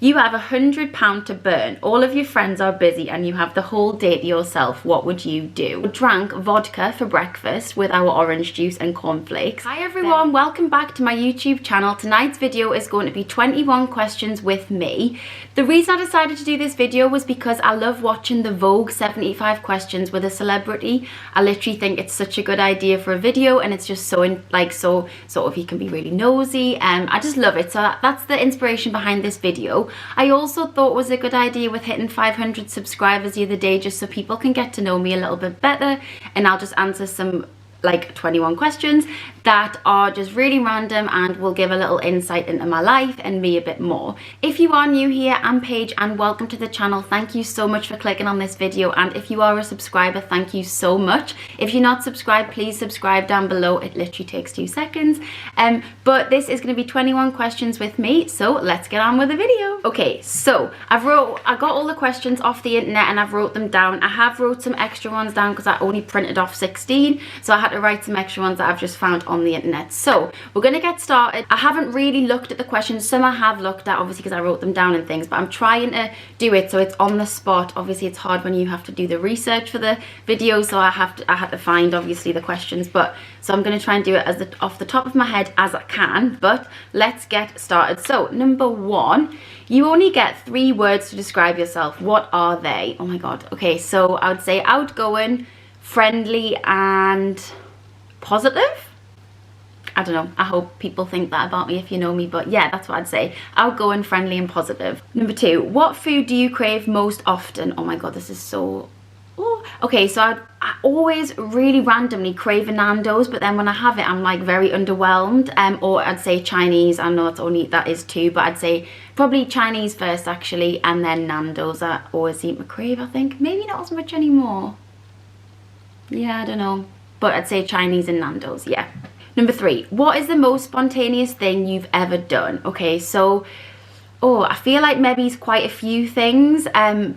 You have £100 to burn. All of your friends are busy and you have the whole day to yourself. What would you do? We drank vodka for breakfast with our orange juice and cornflakes. Hi everyone, welcome back to my YouTube channel. Tonight's video is going to be 21 questions with me. The reason I decided to do this video was because I love watching the Vogue 75 questions with a celebrity. I literally think it's such a good idea for a video, and it's just so sort of you can be really nosy. I just love it. So that's the inspiration behind this video. I also thought it was a good idea with hitting 500 subscribers the other day, just so people can get to know me a little bit better, and I'll just answer some like 21 questions that are just really random and will give a little insight into my life and me a bit more. If you are new here, I'm Paige and welcome to the channel. Thank you so much for clicking on this video, and if you are a subscriber, thank you so much. If you're not subscribed, please subscribe down below. It literally takes 2 seconds. But this is going to be 21 questions with me, so let's get on with the video. Okay, so I got all the questions off the internet and I've wrote them down. I have wrote some extra ones down because I only printed off 16, so I had to write some extra ones that I've just found on the internet. So we're gonna get started. I haven't really looked at the questions. Some I have looked at, obviously, because I wrote them down and things, but I'm trying to do it so it's on the spot. Obviously it's hard when you have to do the research for the video, so I had to find obviously the questions, but so I'm gonna try and do it off the top of my head as I can. But let's get started. So number 1, you only get 3 words to describe yourself. What are they? Oh my god. Okay, so I would say outgoing, friendly, and positive. I don't know, I hope people think that about me if you know me, but yeah, that's what I'd say. Outgoing, friendly, and positive. Number 2, what food do you crave most often? Oh my god, this is so... Oh. Okay, so I always really randomly crave a Nando's, but then when I have it, I'm like very underwhelmed. Or I'd say Chinese. I know that is 2, but I'd say probably Chinese first actually, and then Nando's. I always eat my Crave, I think. Maybe not as much anymore. Yeah, I don't know. But I'd say Chinese and Nando's, yeah. Number 3, what is the most spontaneous thing you've ever done? Okay, so, I feel like maybe it's quite a few things,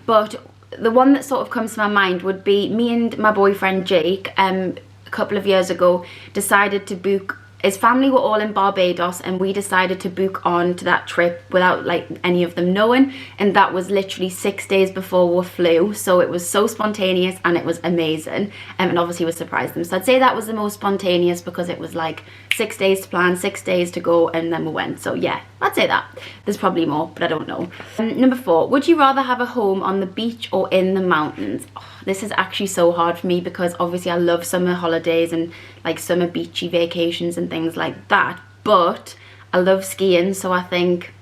but the one that sort of comes to my mind would be me and my boyfriend Jake, a couple of years ago, decided to book. His family were all in Barbados and we decided to book on to that trip without like any of them knowing, and that was literally 6 days before we flew, so it was so spontaneous and it was amazing, and obviously we surprised them. So I'd say that was the most spontaneous because it was like 6 days to plan, 6 days to go, and then we went. So yeah, I'd say that. There's probably more, but I don't know. Number 4, would you rather have a home on the beach or in the mountains? This is actually so hard for me because obviously I love summer holidays and like summer beachy vacations and things like that, but I love skiing, so I think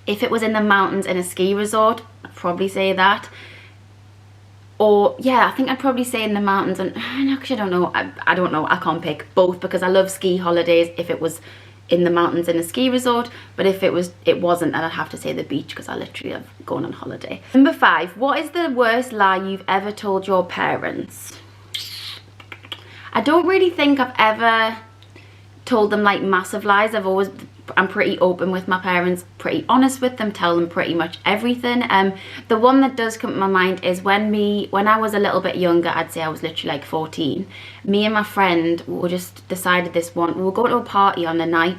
if it was in the mountains in a ski resort, I'd probably say that. Or yeah, I think I'd probably say in the mountains, and actually I don't know, I don't know, I can't pick both because I love ski holidays if it was in the mountains in a ski resort, but if it wasn't, then I'd have to say the beach because I literally love going on holiday. Number 5, what is the worst lie you've ever told your parents? I don't really think I've ever told them like massive lies. I'm pretty open with my parents, pretty honest with them, tell them pretty much everything. The one that does come to my mind is when I was a little bit younger, I'd say I was literally like 14, me and my friend we just decided we'll go to a party on a night,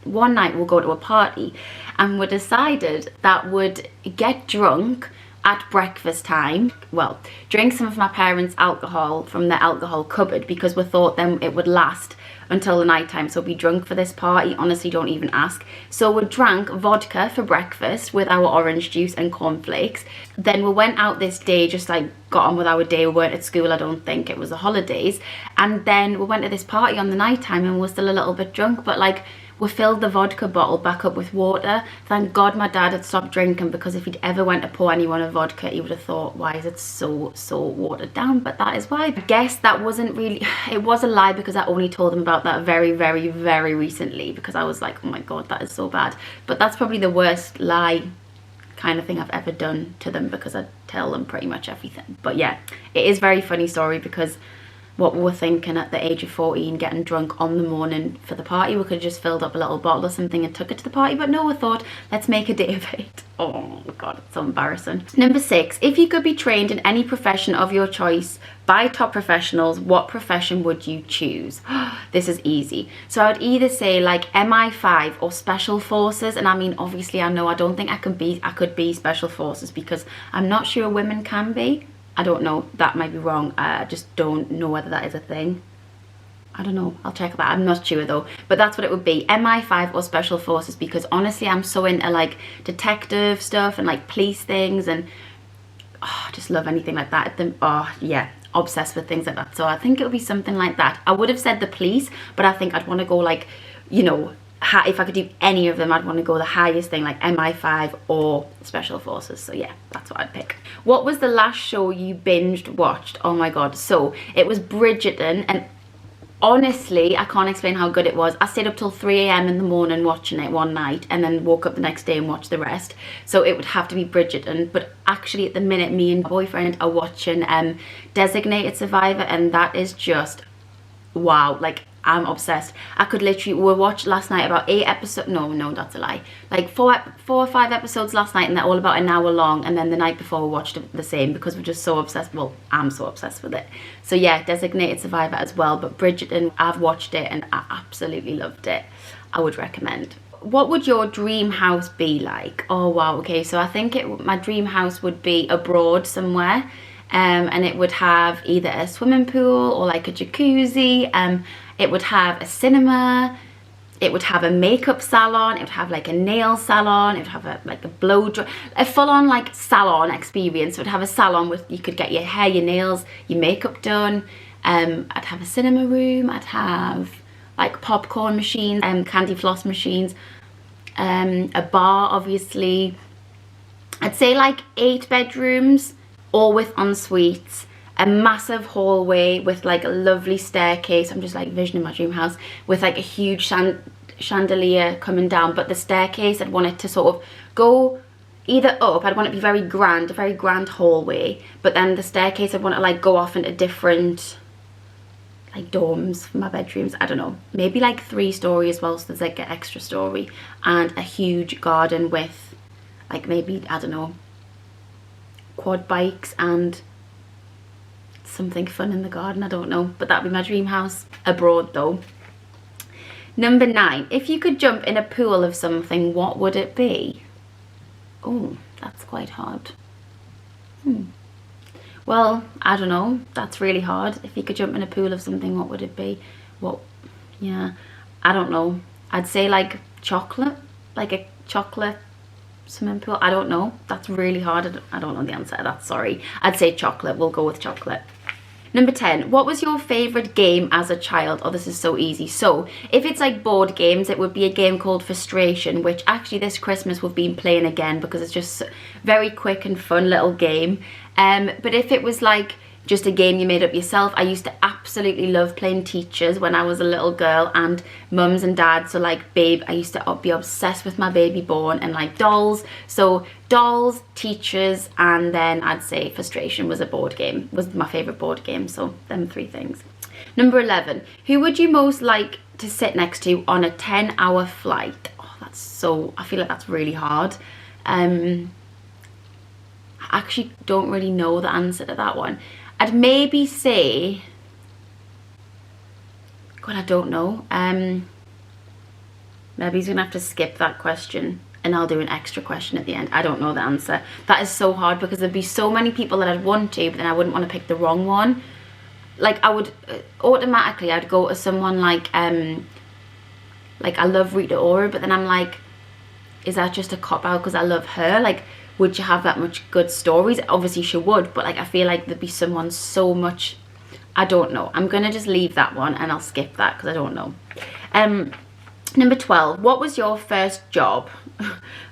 one night we'll go to a party, and we decided that we'd get drunk at breakfast time, well, drink some of my parents' alcohol from the alcohol cupboard because we thought then it would last until the night time, so be drunk for this party. Honestly, don't even ask. So we drank vodka for breakfast with our orange juice and cornflakes. Then we went out this day, just like got on with our day. We weren't at school, I don't think, it was the holidays, and then we went to this party on the night time and we're still a little bit drunk, but like we filled the vodka bottle back up with water. Thank God my dad had stopped drinking, because if he'd ever went to pour anyone a vodka, he would have thought, why is it so watered down? But that is why. I guess that wasn't really, it was a lie because I only told them about that very recently, because I was like, oh my God, that is so bad. But that's probably the worst lie kind of thing I've ever done to them, because I tell them pretty much everything. But yeah, it is a very funny story, because what we were thinking at the age of 14, getting drunk on the morning for the party, we could have just filled up a little bottle or something and took it to the party, but no, we thought, let's make a day of it. Oh god, it's so embarrassing. Number 6, if you could be trained in any profession of your choice by top professionals, what profession would you choose? This is easy. So I would either say like MI5 or Special Forces, and I mean obviously I know I don't think I could be Special Forces because I'm not sure women can be. I don't know, that might be wrong. I just don't know whether that is a thing. I don't know, I'll check that. I'm not sure though, but that's what it would be, MI5 or Special Forces, because honestly I'm so into like detective stuff and like police things, and I just love anything like that. Oh yeah, obsessed with things like that. So I think it would be something like that. I would have said the police, but I think I'd want to go like, you know, if I could do any of them, I'd want to go the highest thing, like MI5 or Special Forces. So yeah, that's what I'd pick. What was the last show you binged watched? Oh my god, so it was Bridgerton, and honestly, I can't explain how good it was. I stayed up till 3 a.m. in the morning watching it one night and then woke up the next day and watched the rest. So it would have to be Bridgerton. But actually at the minute, me and my boyfriend are watching Designated Survivor, and that is just wow. Like, I'm obsessed. I could literally, we watched last night about 8 episodes. No, that's a lie. Like 4 or 5 episodes last night, and they're all about an hour long. And then the night before we watched the same because we're just so obsessed. Well, I'm so obsessed with it. So yeah, Designated Survivor as well. But Bridgerton, I've watched it and I absolutely loved it. I would recommend. What would your dream house be like? Oh wow, okay. So I think my dream house would be abroad somewhere. And it would have either a swimming pool or like a jacuzzi. It would have a cinema, it would have a makeup salon, it would have like a nail salon, it would have a blow dry, a full-on like salon experience. It would have a salon with, you could get your hair, your nails, your makeup done. I'd have a cinema room, I'd have like popcorn machines, candy floss machines, a bar obviously. I'd say like 8 bedrooms, all with en-suites. A massive hallway with like a lovely staircase. I'm just like visioning my dream house with like a huge chandelier coming down, but the staircase, I'd want it to sort of go either up, I'd want it to be very grand, a very grand hallway, but then the staircase, I'd want to like go off into different like dorms for my bedrooms. I don't know, maybe like 3 story as well, so there's like an extra story, and a huge garden with like maybe, I don't know, quad bikes and something fun in the garden. I don't know, but that'd be my dream house. Abroad though. Number 9, if you could jump in a pool of something, what would it be? Oh, that's quite hard. Well, I don't know, that's really hard. If you could jump in a pool of something, what would it be? Yeah, I don't know. I'd say like chocolate, like a chocolate swimming pool. I don't know, that's really hard. I don't know the answer to that, sorry. I'd say chocolate. We'll go with chocolate. Number 10, what was your favourite game as a child? Oh, this is so easy. So if it's like board games, it would be a game called Frustration, which actually this Christmas we've been playing again because it's just very quick and fun little game. But if it was like just a game you made up yourself, I used to absolutely love playing teachers when I was a little girl, and mums and dads. So like Babe, I used to be obsessed with my baby born, and like dolls. So dolls, teachers, and then I'd say Frustration was a board game, was my favourite board game. So them 3 things. Number 11, who would you most like to sit next to on a 10-hour flight? Oh, that's so, I feel like that's really hard. I actually don't really know the answer to that one. I'd maybe say, God, I don't know. Maybe he's gonna have to skip that question and I'll do an extra question at the end. I don't know the answer. That is so hard because there'd be so many people that I'd want to, but then I wouldn't want to pick the wrong one. Like I would automatically, I'd go to someone like I love Rita Ora, but then I'm like, is that just a cop out because I love her? Like, would you have that much good stories? Obviously she would, but like I feel like there'd be someone so much, I don't know. I'm gonna just leave that one and I'll skip that because I don't know. Number 12, what was your first job?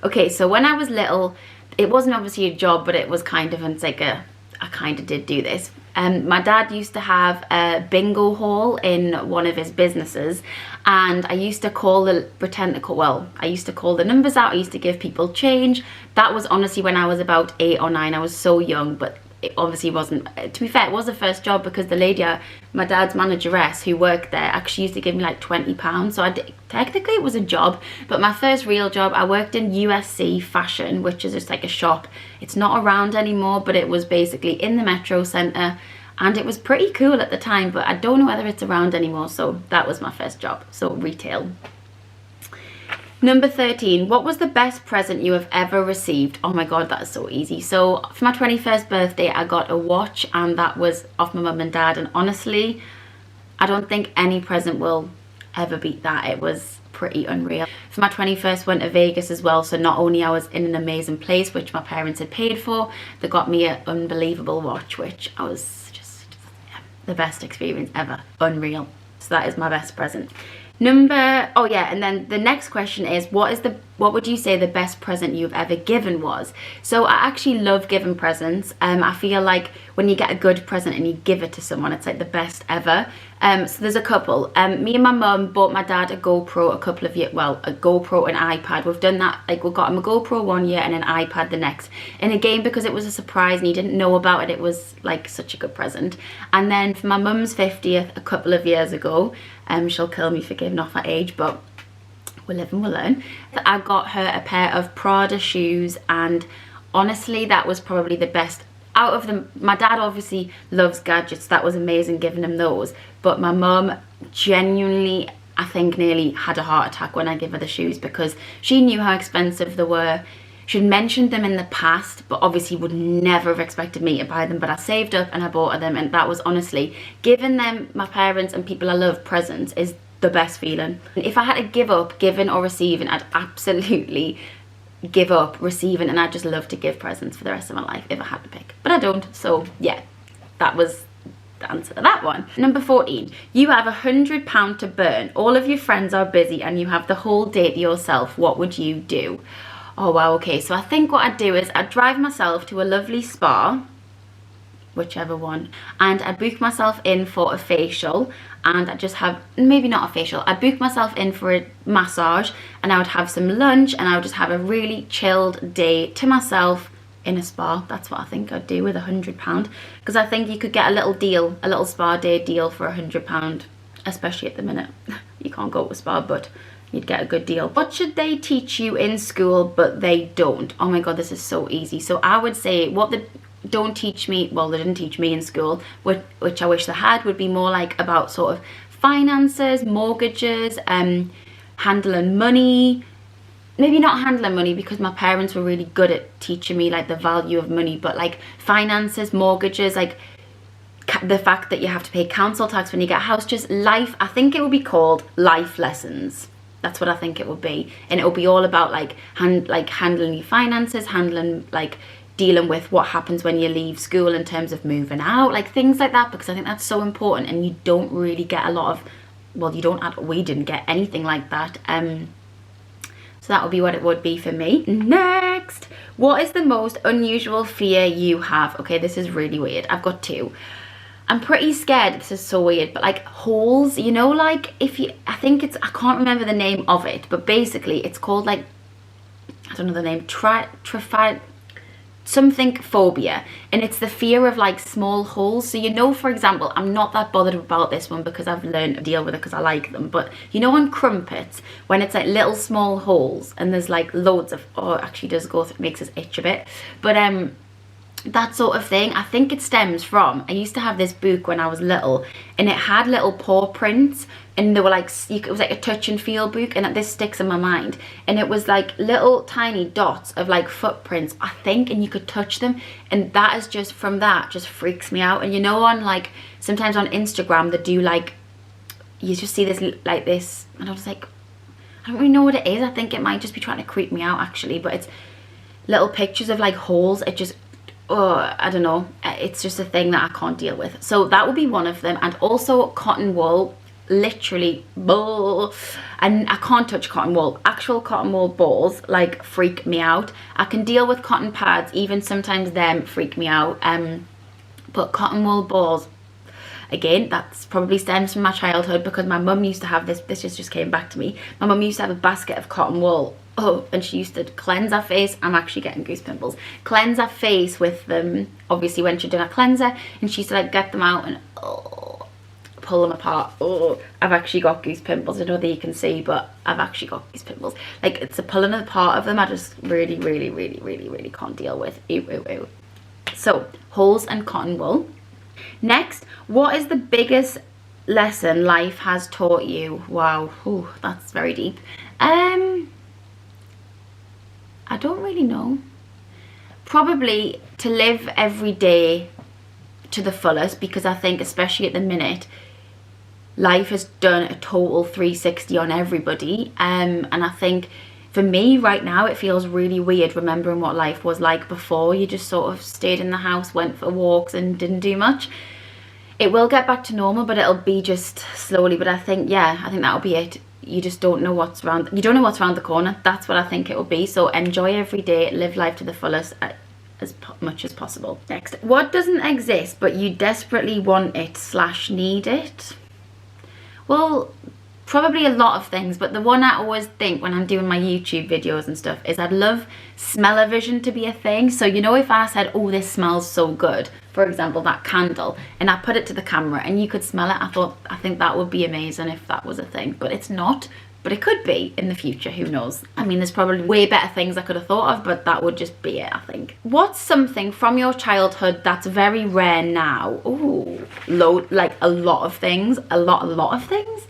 Okay, so when I was little, it wasn't obviously a job, but it was kind of, it's like I kind of did do this. My dad used to have a bingo hall in one of his businesses, and I used to I used to call the numbers out. I used to give people change. That was honestly when I was about 8 or 9. I was so young, but it obviously wasn't, to be fair, it was the first job because the lady, my dad's manageress who worked there, actually used to give me like £20. So technically it was a job, but my first real job, I worked in USC Fashion, which is just like a shop. It's not around anymore, but it was basically in the Metro Centre, and it was pretty cool at the time, but I don't know whether it's around anymore. So that was my first job, so retail. Number 13, what was the best present you have ever received? Oh my god, that is so easy. So for my 21st birthday, I got a watch, and that was off my mum and dad, and honestly, I don't think any present will ever beat that. It was pretty unreal. For my 21st, went to Vegas as well, so not only I was in an amazing place, which my parents had paid for, they got me an unbelievable watch, which I was just, yeah, the best experience ever. Unreal. So that is my best present. Oh yeah, and then the next question is, what would you say the best present you've ever given was? So I actually love giving presents. I feel like when you get a good present and you give it to someone, it's like the best ever. So there's a couple. Me and my mum bought my dad a GoPro a couple of years, well, a GoPro and iPad. We've done that, like we got him a GoPro one year and an iPad the next. And again, because it was a surprise and he didn't know about it, it was like such a good present. And then for my mum's 50th a couple of years ago, she'll kill me for giving off her age, but we'll live and we'll learn. I got her a pair of Prada shoes, and honestly, that was probably the best out of them. My dad obviously loves gadgets, that was amazing giving him those, but my mum genuinely, I think, nearly had a heart attack when I gave her the shoes, because she knew how expensive they were. She'd mentioned them in the past, but obviously would never have expected me to buy them, but I saved up and I bought her them, and that was honestly, giving them, my parents and people I love, presents is the best feeling. If I had to give up giving or receiving, I'd absolutely give up receiving, and I'd just love to give presents for the rest of my life if I had to pick, but I don't. So yeah, that was the answer to that one. Number 14, you have £100 to burn, all of your friends are busy and you have the whole day to yourself. What would you do? Oh wow, okay, so I think what I'd do is I'd drive myself to a lovely spa, whichever one, and I'd book myself in for a facial, and I'd just have, maybe not a facial, I'd book myself in for a massage, and I would have some lunch, and I would just have a really chilled day to myself in a spa. That's what I think I'd do with £100, because I think you could get a little deal, a little spa day deal for £100, especially at the minute. You can't go to a spa, but you'd get a good deal. What should they teach you in school but they don't? Oh my god, this is so easy. So I would say what they don't teach me, well, they didn't teach me in school, which I wish they had, would be more like about sort of finances, mortgages, handling money. Maybe not handling money, because my parents were really good at teaching me like the value of money, but like finances, mortgages, like the fact that you have to pay council tax when you get a house, just life. I think it would be called life lessons. That's what I think it would be, and it will be all about like handling your finances, handling like dealing with what happens when you leave school in terms of moving out, like things like that, because I think that's so important, and you don't really get a lot of, well, we didn't get anything like that. So that would be what it would be for me. Next, what is the most unusual fear you have? Okay, this is really weird. I've got two. I'm pretty scared, this is so weird, but like holes, you know, like if you, I can't remember the name of it, but basically it's called like, I don't know the name, something phobia, and it's the fear of like small holes. So you know, for example, I'm not that bothered about this one because I've learned to deal with it because I like them, but you know on crumpets, when it's like little small holes and there's like loads of, oh, it actually does go through, it makes us itch a bit, but that sort of thing, I think it stems from, I used to have this book when I was little, and it had little paw prints, and they were like, it was like a touch and feel book, and this sticks in my mind, and it was like little tiny dots of like footprints, I think, and you could touch them, and that is just, from that, just freaks me out. And you know, on like, sometimes on Instagram, they do like, you just see this, like this, and I was like, I don't really know what it is, I think it might just be trying to creep me out actually, but it's little pictures of like holes, it just, oh, I don't know, it's just a thing that I can't deal with. So that would be one of them. And also cotton wool, literally, and I can't touch cotton wool. Actual cotton wool balls like freak me out. I can deal with cotton pads, even sometimes them freak me out, but cotton wool balls, again, that's probably stems from my childhood, because my mum used to have this just came back to me, my mum used to have a basket of cotton wool Oh, and she used to cleanse her face. I'm actually getting goose pimples. Cleanse her face with them, obviously when she'd done a cleanser, and she used to like get them out and pull them apart. Oh, I've actually got goose pimples. I don't know that you can see, but I've actually got goose pimples. Like, it's a pulling apart of them I just really can't deal with. Ew. So, holes and cotton wool. Next, what is the biggest lesson life has taught you? Wow, ooh, that's very deep. I don't really know. Probably to live every day to the fullest, because I think especially at the minute life has done a total 360 on everybody, and I think for me right now it feels really weird remembering what life was like before. You just sort of stayed in the house, went for walks and didn't do much. It will get back to normal, but it'll be just slowly. But I think, yeah, I think that'll be it. You just don't know what's around. You don't know what's around the corner. That's what I think it will be. So enjoy every day, live life to the fullest as much as possible. Next, what doesn't exist but you desperately want it / need it? Well, probably a lot of things, but the one I always think when I'm doing my YouTube videos and stuff is I'd love smell-o-vision to be a thing. So, you know, if I said, oh, this smells so good, for example, that candle, and I put it to the camera and you could smell it, I think that would be amazing if that was a thing. But it's not, but it could be in the future, who knows. I mean, there's probably way better things I could have thought of, but that would just be it, I think. What's something from your childhood that's very rare now? Ooh, like a lot of things, a lot of things.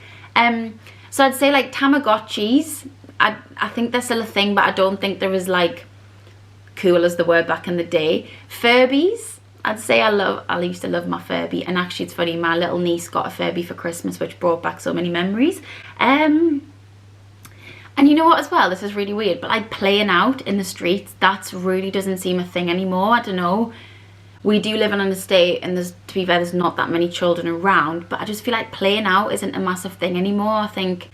So I'd say like Tamagotchis. I think they're still a thing, but I don't think they're as like cool as they were back in the day. Furbies. I'd say I used to love my Furby, and actually it's funny, my little niece got a Furby for Christmas, which brought back so many memories. And you know what as well, this is really weird, but like playing out in the streets, that really doesn't seem a thing anymore. I don't know. We do live in an estate, and to be fair, there's not that many children around, but I just feel like playing out isn't a massive thing anymore. I think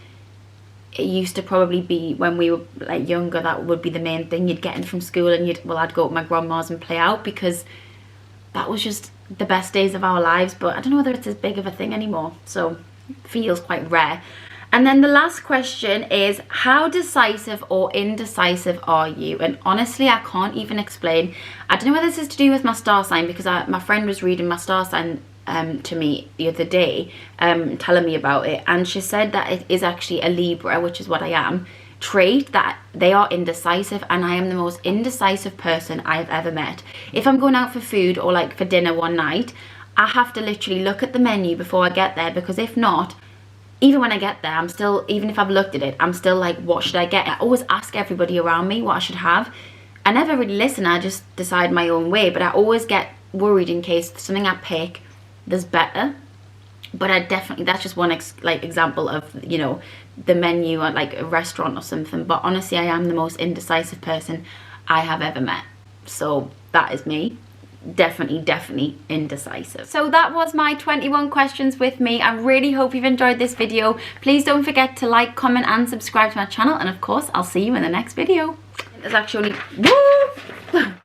it used to probably be when we were like younger, that would be the main thing. You'd get in from school and I'd go to my grandma's and play out, because that was just the best days of our lives. But I don't know whether it's as big of a thing anymore, so it feels quite rare. And then the last question is, how decisive or indecisive are you? And honestly, I can't even explain. I don't know whether this is to do with my star sign, because my friend was reading my star sign to me the other day, telling me about it, and she said that it is actually a Libra, which is what I am, trait, that they are indecisive, and I am the most indecisive person I've ever met. If I'm going out for food or like for dinner one night, I have to literally look at the menu before I get there, because if not, even when I get there, I'm still, even if I've looked at it, I'm still like, what should I get? I always ask everybody around me what I should have. I never really listen, I just decide my own way, but I always get worried in case something I pick, there's better. But I definitely, that's just one example of, you know, the menu at like a restaurant or something. But honestly, I am the most indecisive person I have ever met. So that is me. Definitely indecisive. So that was my 21 questions with me. I really hope you've enjoyed this video. Please don't forget to like, comment and subscribe to my channel, and of course I'll see you in the next video. There's actually, woo!